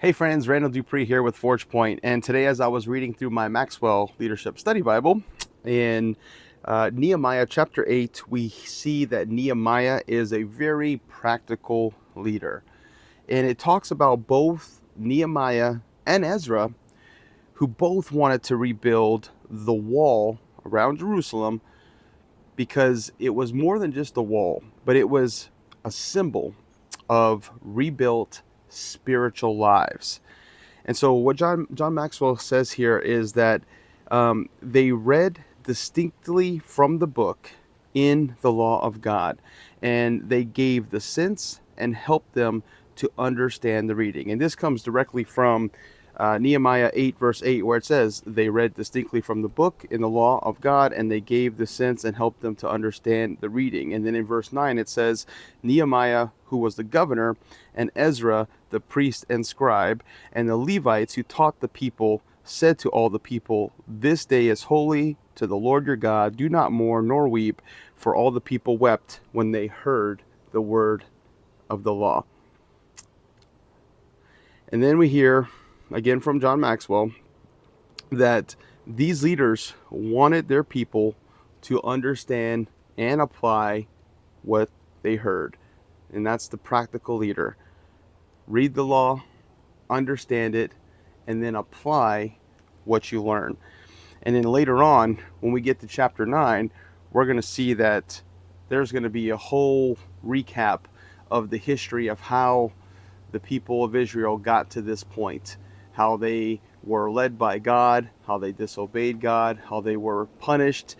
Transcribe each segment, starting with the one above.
Hey friends, Randall Dupree here with ForgePoint, and today as I was reading through my Maxwell Leadership Study Bible, in Nehemiah chapter 8, we see that Nehemiah is a very practical leader. And it talks about both Nehemiah and Ezra, who both wanted to rebuild the wall around Jerusalem because it was more than just a wall, but it was a symbol of rebuilt spiritual lives. And so what John Maxwell says here is that they read distinctly from the book in the law of God, and they gave the sense and helped them to understand the reading. And this comes directly from Nehemiah 8, verse 8, where it says, they read distinctly from the book in the law of God, and they gave the sense and helped them to understand the reading. And then in verse 9, it says, Nehemiah, who was the governor, and Ezra, the priest and scribe, and the Levites who taught the people, said to all the people, this day is holy to the Lord your God. Do not mourn nor weep, for all the people wept when they heard the word of the law. And then we hear again from John Maxwell that these leaders wanted their people to understand and apply what they heard. And that's the practical leader. Read the law, understand it, and then apply what you learn. And then later on, when we get to chapter 9, we're going to see that there's going to be a whole recap of the history of how the people of Israel got to this point, how they were led by God, how they disobeyed God, how they were punished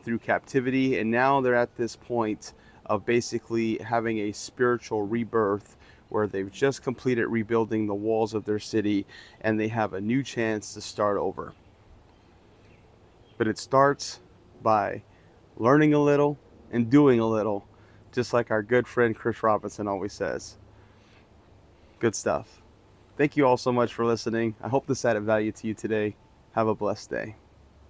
through captivity, and now they're at this point of basically having a spiritual rebirth where they've just completed rebuilding the walls of their city and they have a new chance to start over. But it starts by learning a little and doing a little, just like our good friend Chris Robinson always says. Good stuff. Thank you all so much for listening. I hope this added value to you today. Have a blessed day.